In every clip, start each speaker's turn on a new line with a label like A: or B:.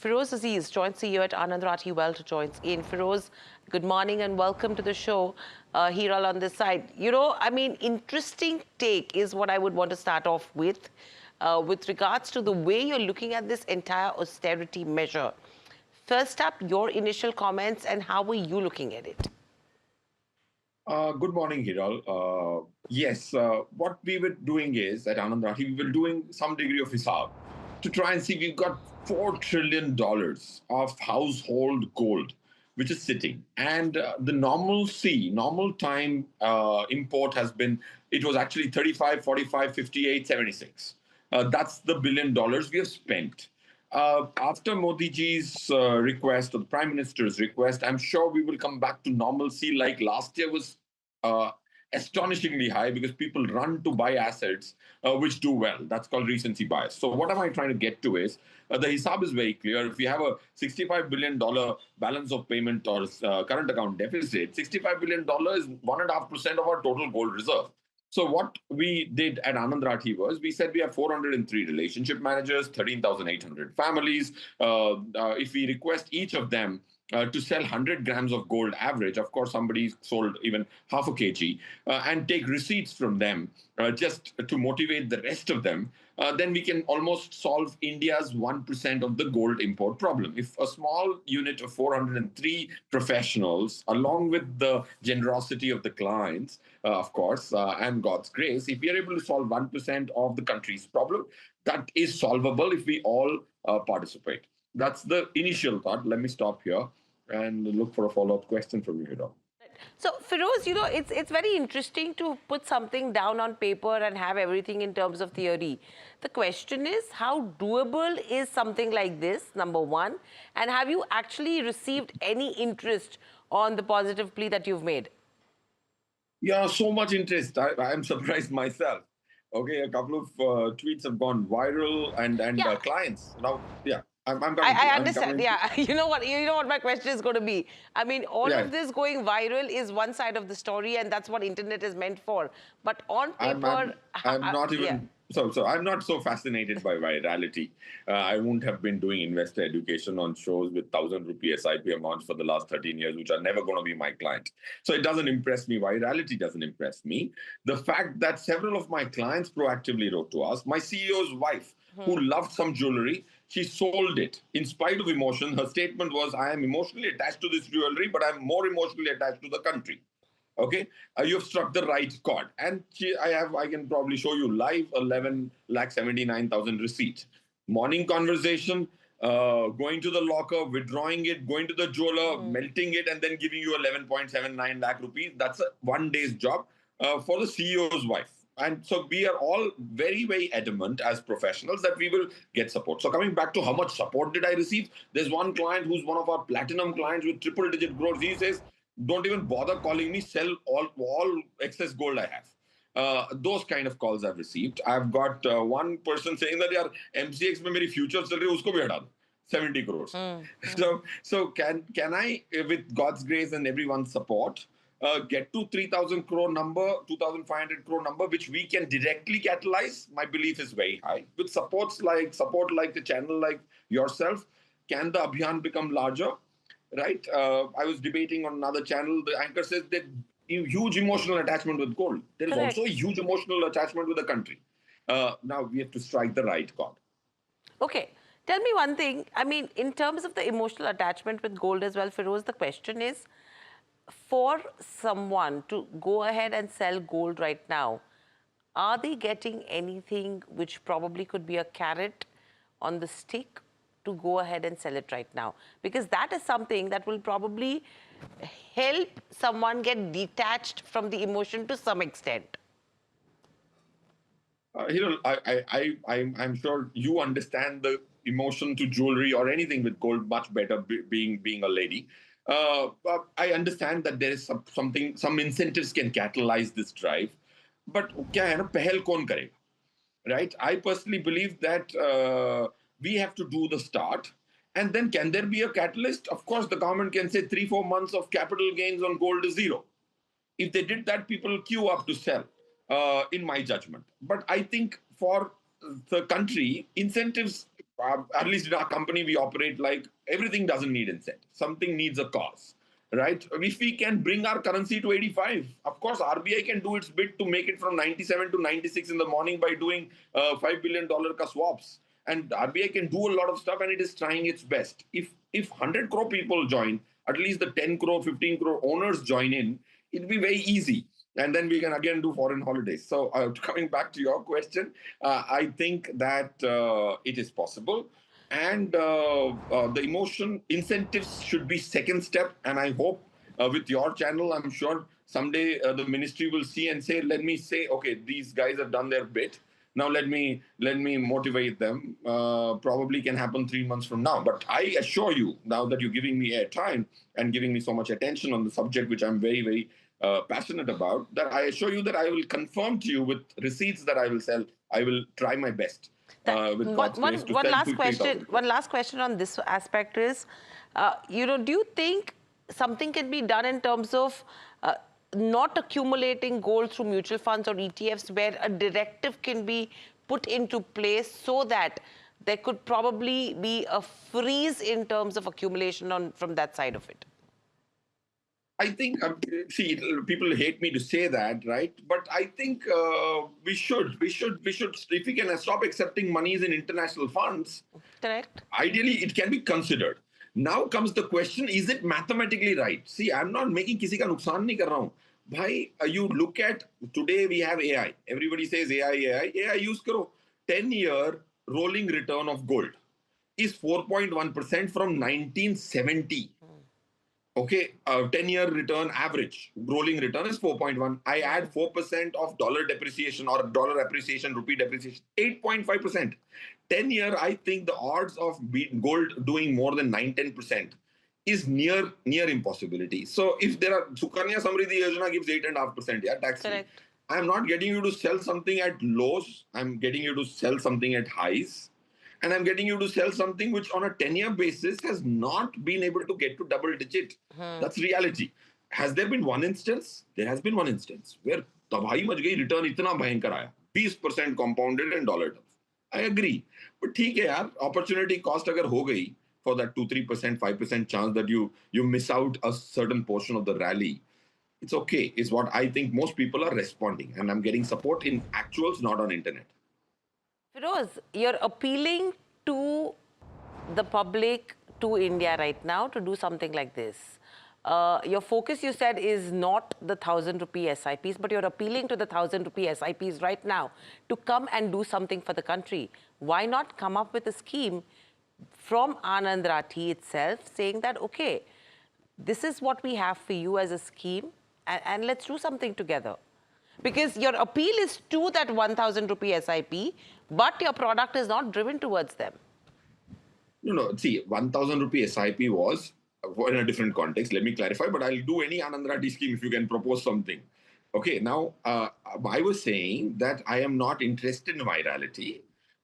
A: Feroze Azeez joint CEO at Anand Rathi Wealth joins in. Feroze, good morning and welcome to the show. Here on this side. Interesting take is what I would want to start off with regards to the way you're looking at this entire austerity measure. First up, your initial comments and how were you looking at it?
B: Good morning, Hiral. Yes, what we were doing is at Anand Rathi, we were doing some degree of hisab to try and see we've got $4 trillion of household gold, which is sitting. And the normal time import has been, it was actually 35, 45, 58, 76. That's the $1 billion we have spent. After Modi ji's request, or the Prime Minister's request, I'm sure we will come back to normalcy like last year was uh, astonishingly high because people run to buy assets which do well. That's called recency bias. So what am I trying to get to is the hisab is very clear. If you have a $65 billion balance of payment or current account deficit, $65 billion is 1.5% of our total gold reserve. So what we did at Anand Rathi was we said we have 403 relationship managers, 13,800 families. If we request each of them to sell 100 grams of gold average, of course, somebody sold even half a kg, and take receipts from them just to motivate the rest of them, then we can almost solve India's 1% of the gold import problem. If a small unit of 403 professionals, along with the generosity of the clients, of course, and God's grace, if we are able to solve 1% of the country's problem, that is solvable if we all participate. That's the initial thought. Let me stop here and look for a follow-up question from you, Hiro.
A: So, Feroze, it's very interesting to put something down on paper and have everything in terms of theory. The question is, how doable is something like this, number one? And have you actually received any interest on the positive plea that you've made?
B: Yeah, so much interest. I'm surprised myself. Okay, a couple of tweets have gone viral, and
A: Yeah,
B: clients now. Yeah, I'm coming to
A: I
B: you. I'm
A: understand.
B: coming to
A: Yeah, you know what my question is going to be. I mean, all
B: yeah.
A: of this going viral is one side of the story, and that's what internet is meant for. But on
B: I'm
A: paper,
B: I'm I'm not
A: yeah.
B: even so I'm not so fascinated by virality. I wouldn't have been doing investor education on shows with 1,000 rupee SIP amounts for the last 13 years, which are never going to be my client. So it doesn't impress me. Virality doesn't impress me. The fact that several of my clients proactively wrote to us, my CEO's wife, who loved some jewelry, she sold it in spite of emotion. Her statement was, I am emotionally attached to this jewelry, but I'm more emotionally attached to the country. Okay, you have struck the right chord, and I can probably show you live 11,79,000 receipt. Morning conversation, going to the locker, withdrawing it, going to the jeweler, melting it, and then giving you 11.79 lakh rupees. That's a 1 day's job for the CEO's wife. And so we are all very, very adamant as professionals that we will get support. So coming back to how much support did I receive, there's one client who's one of our platinum clients with triple digit growth. He says, don't even bother calling me, sell all excess gold I have. Those kind of calls I've received. I've got one person saying that यार MCX में मेरी future चल रही है उसको भी हटा दो 70 crores. So can I, with God's grace and everyone's support, get to 3,000 crore number, 2,500 crore number, which we can directly catalyze? My belief is very high. With support like the channel like yourself, can the Abhiyan become larger? Right? I was debating on another channel. The anchor says that huge emotional attachment with gold. There is also a
A: Correct.
B: huge emotional attachment with the country. Now we have to strike the right chord.
A: Okay. Tell me one thing. I mean, in terms of the emotional attachment with gold as well, Feroze, the question is, for someone to go ahead and sell gold right now, are they getting anything which probably could be a carrot on the stick to go ahead and sell it right now? Because that is something that will probably help someone get detached from the emotion to some extent.
B: I'm sure you understand the emotion to jewelry or anything with gold much better, being a lady. But I understand that there is some incentives can catalyze this drive. But क्या है ना पहल कौन करेगा? Right? I personally believe that we have to do the start. And then can there be a catalyst? Of course, the government can say 3-4 months of capital gains on gold is zero. If they did that, people queue up to sell, in my judgment. But I think for the country, incentives at least in our company, we operate like everything doesn't need incentive. Something needs a cause, right? If we can bring our currency to 85, of course, RBI can do its bit to make it from 97 to 96 in the morning by doing $5 billion ka swaps. And RBI can do a lot of stuff, and it is trying its best. If 100 crore people join, at least the 10 crore, 15 crore owners join in, it'll be very easy. And then we can again do foreign holidays. So coming back to your question, I think that it is possible. And the emotion incentives should be second step. And I hope with your channel, I'm sure someday the ministry will see and say, let me say, okay, these guys have done their bit. Now let me motivate them. Probably can happen 3 months from now. But I assure you, now that you're giving me airtime and giving me so much attention on the subject, which I'm very, very passionate about, that I assure you that I will confirm to you with receipts that I will sell. I will try my best with God's grace to sell to 3,000.
A: One last question on this aspect is, do you think something can be done in terms of not accumulating gold through mutual funds or ETFs, where a directive can be put into place so that there could probably be a freeze in terms of accumulation from that side of it?
B: I think, see, people hate me to say that, right? But I think we should, if we can stop accepting monies in international funds,
A: correct.
B: Ideally, it can be considered. Now comes the question, is it mathematically right? See, I'm not making kisi ka nuksan nahi kar raha hu. Bhai, you look at, today we have AI. Everybody says AI. AI use karo. 10-year rolling return of gold is 4.1% from 1970. Okay, 10-year return average, rolling return is 4.1. I add 4% of dollar depreciation or dollar appreciation, rupee depreciation, 8.5%. 10-year, I think the odds of gold doing more than 9-10% is near impossibility. So if there are, Sukanya Samriddhi Yojana gives 8.5%, yeah, tax free. I'm not getting you to sell something at lows. I'm getting you to sell something at highs. And I'm getting you to sell something which on a 10-year basis has not been able to get to double digit. That's reality. Has there been one instance? There has been one instance where tabhi mach gayi, return itna bhayankar aaya. 20% compounded in dollar terms. I agree. But theek hai yaar, opportunity cost agar ho gayi for that 2-3%, 5% chance that you miss out a certain portion of the rally, it's okay, is what I think most people are responding. And I'm getting support in actuals, not on internet.
A: Feroze, you're appealing to the public, to India right now, to do something like this. Your focus, you said, is not the 1,000 rupee SIPs, but you're appealing to the 1,000 rupee SIPs right now to come and do something for the country. Why not come up with a scheme from Anand Rathi itself saying that, okay, this is what we have for you as a scheme, and let's do something together? Because your appeal is to that 1,000 rupee SIP, but your product is not driven towards them.
B: No, see, 1,000 rupee SIP was in a different context. Let me clarify, but I'll do any Anand Rathi scheme if you can propose something. Okay, now, I was saying that I am not interested in virality.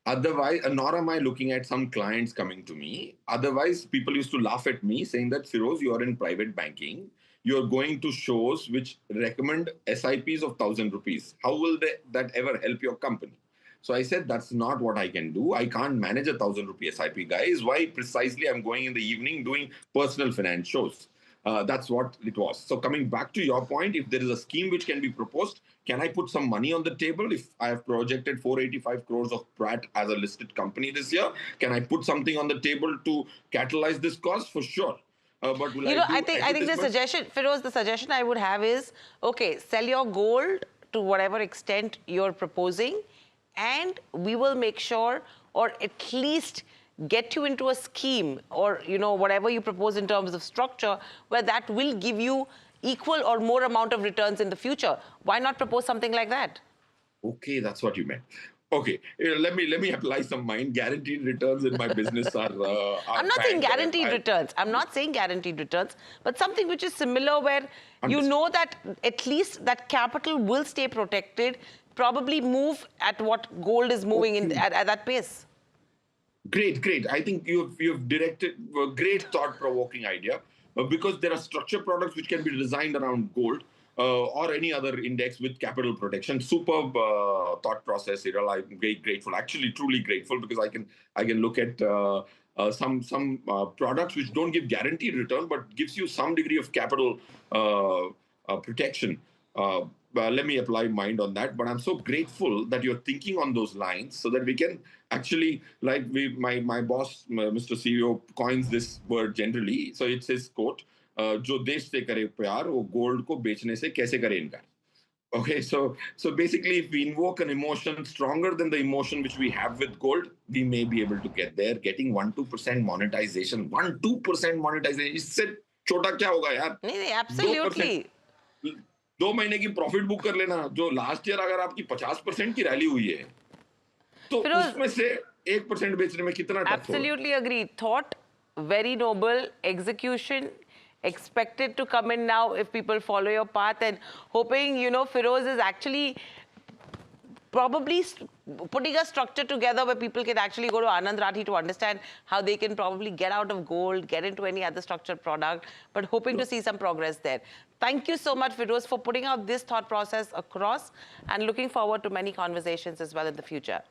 B: Otherwise, nor am I looking at some clients coming to me. Otherwise, people used to laugh at me saying that, Feroze, you are in private banking. You're going to shows which recommend SIPs of 1,000 rupees. How will that ever help your company? So I said, that's not what I can do. I can't manage a 1,000 rupee SIP, guys. Why precisely I'm going in the evening doing personal finance shows? That's what it was. So coming back to your point, if there is a scheme which can be proposed, can I put some money on the table? If I have projected 485 crores of PRAT as a listed company this year, can I put something on the table to catalyze this cause? For sure. But will
A: I think the suggestion, Feroze, the suggestion I would have is, okay, sell your gold to whatever extent you're proposing, and we will make sure, or at least get you into a scheme, or whatever you propose in terms of structure, where that will give you equal or more amount of returns in the future. Why not propose something like that?
B: Okay, that's what you meant. Okay, let me apply some mind. Guaranteed returns in my business are
A: I'm not saying guaranteed returns. I'm not saying guaranteed returns, but something which is similar, where you know that at least that capital will stay protected, probably move at what gold is moving in at that pace.
B: Great. I think you've directed a great thought-provoking idea, because there are structured products which can be designed around gold. or any other index with capital protection. Superb thought process, Hiral. I'm very grateful, actually truly grateful, because I can look at some products which don't give guaranteed return but gives you some degree of capital protection. Let me apply mind on that. But I'm so grateful that you're thinking on those lines so that we can actually, like my boss, Mr. CEO, coins this word generally. So it's his quote, जो देश से करे प्यार वो gold को बेचने से कैसे करे इनकार. Okay, so basically, if we invoke an emotion stronger than the emotion which we have with gold, we may be able to get there. Getting 1-2% monetization, 1-2% monetization. इससे छोटा क्या होगा यार?
A: नहीं नहीं
B: 2%.
A: absolutely.
B: 2 महीने की प्रॉफिट बुक कर लेना. जो लास्ट ईयर अगर आपकी 50% की रैली हुई है, तो
A: Feroze,
B: उसमें से 1% बेचने में कितना टफ होगा?
A: absolutely agree. Thought, very noble. Execution, expected to come in now if people follow your path, and hoping, you know, Feroze is actually probably putting a structure together where people can actually go to Anand Rathi to understand how they can probably get out of gold, get into any other structured product, but hoping to see some progress there. Thank you so much, Feroze, for putting out this thought process across, and looking forward to many conversations as well in the future.